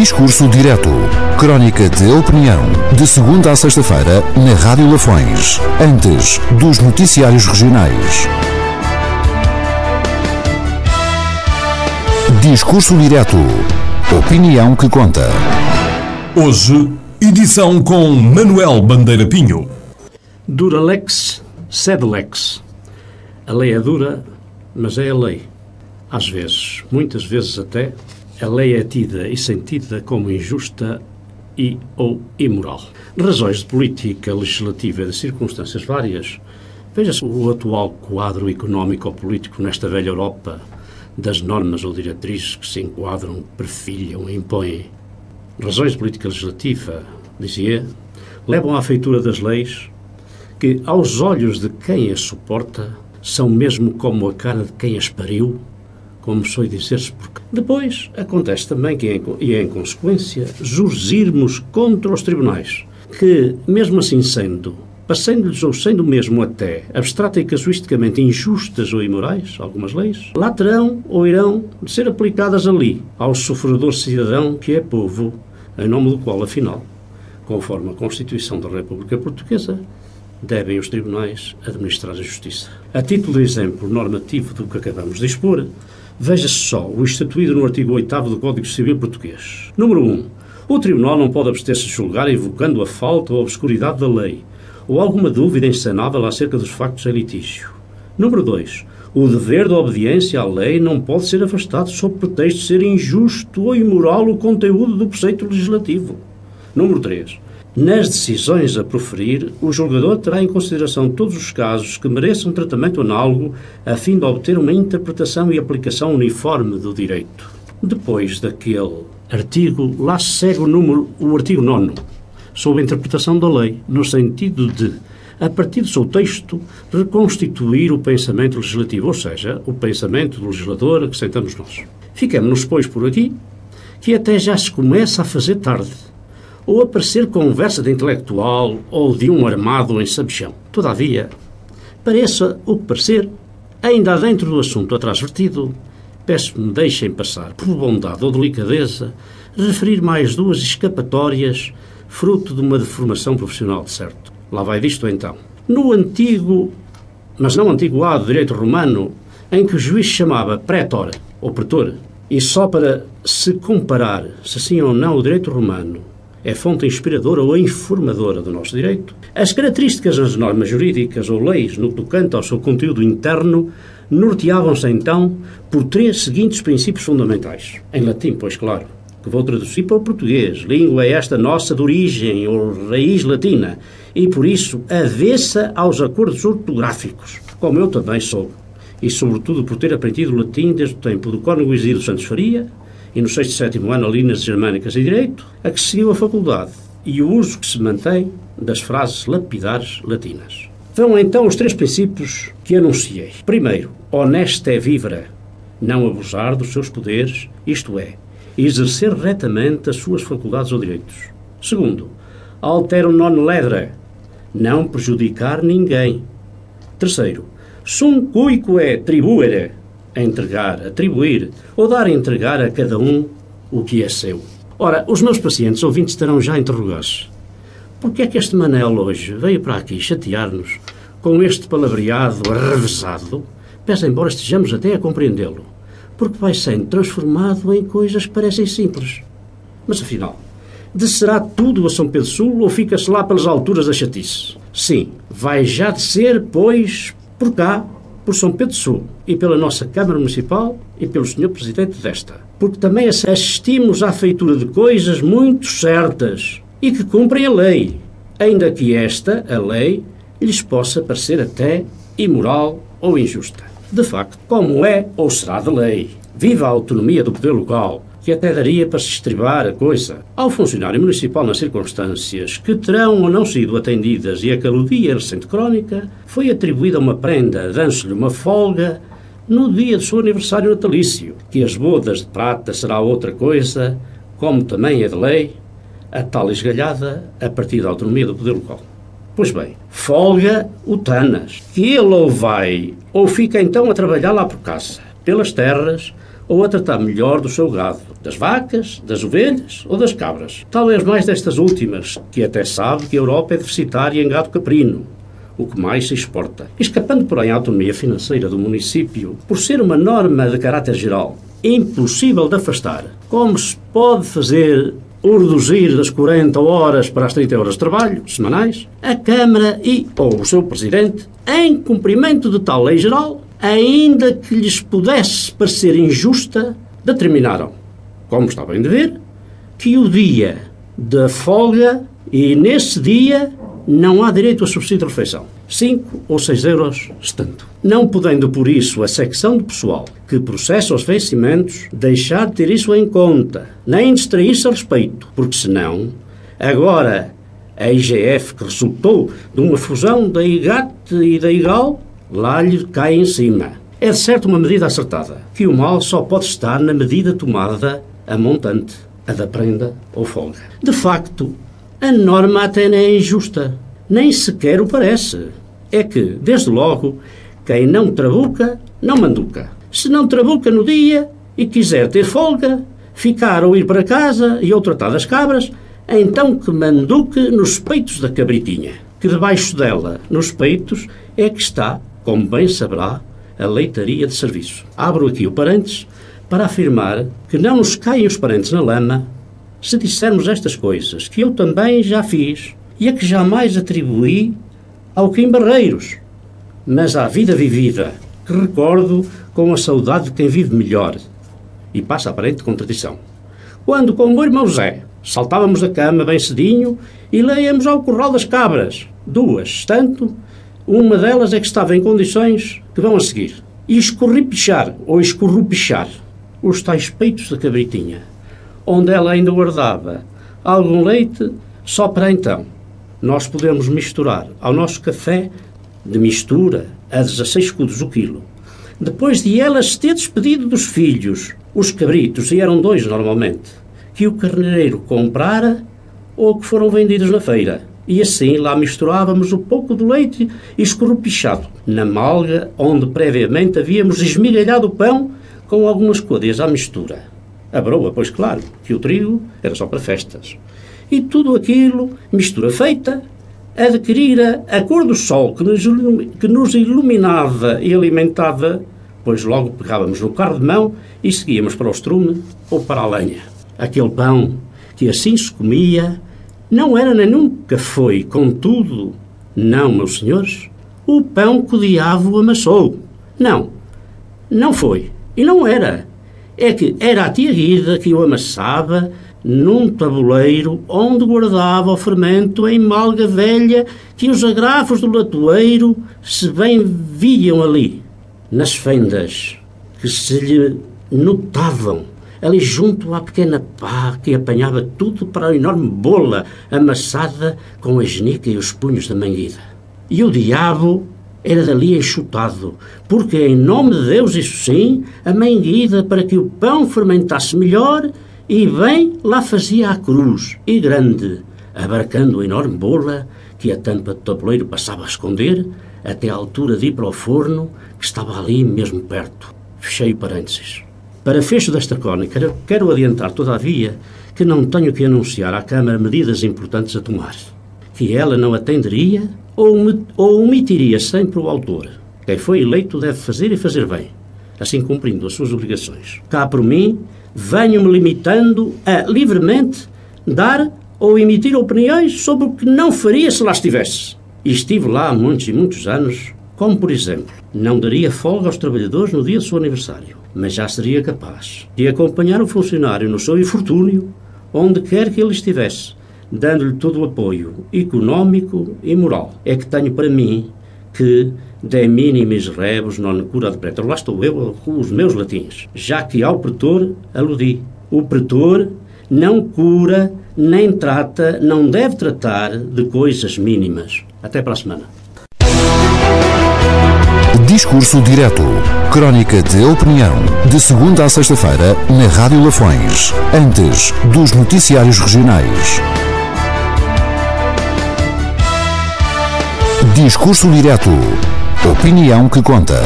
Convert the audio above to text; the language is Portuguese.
Discurso Direto. Crónica de opinião. De segunda a sexta-feira, na Rádio Lafões. Antes dos noticiários regionais. Discurso Direto. Opinião que conta. Hoje, edição com Manuel Bandeira Pinho. Dura lex, sed lex. A lei é dura, mas é a lei. Às vezes, muitas vezes até, a lei é tida e sentida como injusta e ou imoral. Razões de política legislativa e de circunstâncias várias, veja-se o atual quadro económico-político nesta velha Europa, das normas ou diretrizes que se enquadram, perfilham e impõem. Razões de política legislativa, dizia, levam à feitura das leis que, aos olhos de quem as suporta, são mesmo como a cara de quem as pariu, como soe dizer-se, porque depois acontece também que, em consequência, jurzirmos contra os tribunais, que, mesmo assim sendo, passando-lhes ou sendo mesmo até abstrata e casuisticamente injustas ou imorais, algumas leis, lá terão ou irão de ser aplicadas ali, ao sofredor cidadão que é povo, em nome do qual, afinal, conforme a Constituição da República Portuguesa, devem os tribunais administrar a justiça. A título de exemplo normativo do que acabamos de expor, veja-se só o instituído no artigo 8º do Código Civil Português. Número 1. O Tribunal não pode abster-se de julgar invocando a falta ou a obscuridade da lei, ou alguma dúvida insanável acerca dos factos em litígio. Número 2. O dever de obediência à lei não pode ser afastado sob pretexto de ser injusto ou imoral o conteúdo do preceito legislativo. Número 3. Nas decisões a proferir, o julgador terá em consideração todos os casos que mereçam tratamento análogo a fim de obter uma interpretação e aplicação uniforme do direito. Depois daquele artigo, lá segue o artigo 9º, sobre a interpretação da lei, no sentido de, a partir do seu texto, reconstituir o pensamento legislativo, ou seja, o pensamento do legislador a que sentamos nós. Ficamos-nos, pois, por aqui, que até já se começa a fazer tarde, ou a parecer conversa de intelectual ou de um armado em sabichão. Todavia, pareça o que parecer, ainda dentro do assunto atrás vertido, peço-me deixem passar, por bondade ou delicadeza, referir mais duas escapatórias fruto de uma deformação profissional, de certo. Lá vai disto então. No antigo, mas não antiguado direito romano, em que o juiz chamava pretor ou pretor, e só para se comparar se sim ou não o direito romano é fonte inspiradora ou informadora do nosso direito, as características das normas jurídicas ou leis no tocante ao seu conteúdo interno norteavam-se então por três seguintes princípios fundamentais. Em latim, pois claro, que vou traduzir para o português. Língua é esta nossa de origem ou raiz latina e, por isso, avessa aos acordos ortográficos, como eu também sou, e sobretudo por ter aprendido latim desde o tempo do cônego Isidro Santos Faria, e no 6º e 7º ano a Linhas Germânicas e Direito, a que seguiu a faculdade, e o uso que se mantém das frases lapidares latinas. Vão então os três princípios que anunciei. Primeiro, honesta é vivere, não abusar dos seus poderes, isto é, exercer retamente as suas faculdades ou direitos. Segundo, altero non ledere, não prejudicar ninguém. Terceiro, sum cuique tribuere, entregar, atribuir, ou dar a entregar a cada um o que é seu. Ora, os meus pacientes ouvintes terão já a interrogar-se. Por que é que este Manel hoje veio para aqui chatear-nos com este palavreado arrevesado, pese embora estejamos até a compreendê-lo, porque vai sendo transformado em coisas que parecem simples. Mas afinal, descerá tudo a São Pedro Sul ou fica-se lá pelas alturas da chatice? Sim, vai já descer, pois, por cá, por São Pedro Sul, e pela nossa Câmara Municipal e pelo Sr. Presidente desta. Porque também assistimos à feitura de coisas muito certas e que cumprem a lei, ainda que esta, a lei, lhes possa parecer até imoral ou injusta. De facto, como é ou será da lei, viva a autonomia do poder local, que até daria para se estribar a coisa ao funcionário municipal nas circunstâncias que terão ou não sido atendidas e a que aludia a recente crónica, foi atribuída uma prenda, dando-se-lhe uma folga no dia do seu aniversário natalício, que as bodas de prata será outra coisa, como também é de lei, a tal esgalhada a partir da autonomia do poder local. Pois bem, folga o Tanas, que ele ou vai ou fica então a trabalhar lá por casa, pelas terras, ou a tratar melhor do seu gado, das vacas, das ovelhas ou das cabras. Talvez mais destas últimas, que até sabe que a Europa é deficitária em gado caprino, o que mais se exporta. Escapando, porém, à autonomia financeira do município, por ser uma norma de caráter geral, impossível de afastar, como se pode fazer ou reduzir das 40 horas para as 30 horas de trabalho semanais, a Câmara ou o seu Presidente, em cumprimento de tal lei geral, ainda que lhes pudesse parecer injusta, determinaram, como está bem de ver, que o dia da folga, e nesse dia não há direito a subsídio de refeição. 5 ou 6 euros estando. Não podendo, por isso, a secção de pessoal que processa os vencimentos deixar de ter isso em conta, nem distrair-se a respeito, porque senão, agora a IGF, que resultou de uma fusão da IGAT e da IGAL, lá lhe cai em cima. É de certo uma medida acertada, que o mal só pode estar na medida tomada a montante, a da prenda ou folga. De facto, a norma até não é injusta, nem sequer o parece. É que, desde logo, quem não trabuca, não manduca. Se não trabuca no dia e quiser ter folga, ficar ou ir para casa e ou tratar das cabras, então que manduque nos peitos da cabritinha, que debaixo dela, nos peitos, é que está, como bem saberá, a leitaria de serviço. Abro aqui o parênteses para afirmar que não nos caem os parentes na lama se dissermos estas coisas, que eu também já fiz e a que jamais atribuí ao Quim Barreiros, mas à vida vivida, que recordo com a saudade de quem vive melhor. E passa a aparente contradição. Quando, com o meu irmão Zé, saltávamos da cama bem cedinho e leíamos ao corral das cabras, 2, tanto, uma delas é que estava em condições que vão a seguir. E escorripichar, ou escorrupichar, os tais peitos da cabritinha, onde ela ainda guardava algum leite, só para então nós podemos misturar ao nosso café de mistura a 16 escudos o quilo. Depois de ela se ter despedido dos filhos, os cabritos, e eram 2 normalmente, que o carneiro comprara ou que foram vendidos na feira. E assim lá misturávamos o pouco do leite escorrupichado na malga onde previamente havíamos esmigalhado o pão com algumas côdeas à mistura. A broa, pois claro, que o trigo era só para festas. E tudo aquilo, mistura feita, adquirira a cor do sol que nos iluminava e alimentava, pois logo pegávamos no carro de mão e seguíamos para o estrume ou para a lenha. Aquele pão que assim se comia não era nem nunca foi, contudo, não, meus senhores, o pão que o diabo amassou. Não, não foi e não era. É que era a tia Guida que o amassava num tabuleiro onde guardava o fermento em malga velha que os agrafos do latoeiro se bem viam ali, nas fendas que se lhe notavam, ali junto à pequena pá que apanhava tudo para a enorme bola amassada com a genica e os punhos da manguida. E o diabo era dali enxutado, porque em nome de Deus, isso sim, a manguida para que o pão fermentasse melhor e bem lá fazia a cruz, e grande, abarcando a enorme bola que a tampa do tabuleiro passava a esconder, até à altura de ir para o forno, que estava ali mesmo perto. Fechei o parênteses. Para fecho desta crónica, quero adiantar, todavia, que não tenho que anunciar à Câmara medidas importantes a tomar, que ela não atenderia ou omitiria sempre o autor. Quem foi eleito deve fazer e fazer bem, assim cumprindo as suas obrigações. Cá por mim, venho-me limitando a livremente dar ou emitir opiniões sobre o que não faria se lá estivesse. E estive lá há muitos e muitos anos, como por exemplo, não daria folga aos trabalhadores no dia do seu aniversário, mas já seria capaz de acompanhar o funcionário no seu infortúnio, onde quer que ele estivesse, dando-lhe todo o apoio económico e moral. É que tenho para mim que de minimis rebus non cura de pretor. Lá estou eu com os meus latins, já que ao pretor aludi. O pretor não cura, nem trata, não deve tratar de coisas mínimas. Até para a semana. Discurso direto. Crónica de opinião. De segunda a sexta-feira, na Rádio Lafões. Antes dos noticiários regionais. Discurso direto. Opinião que conta.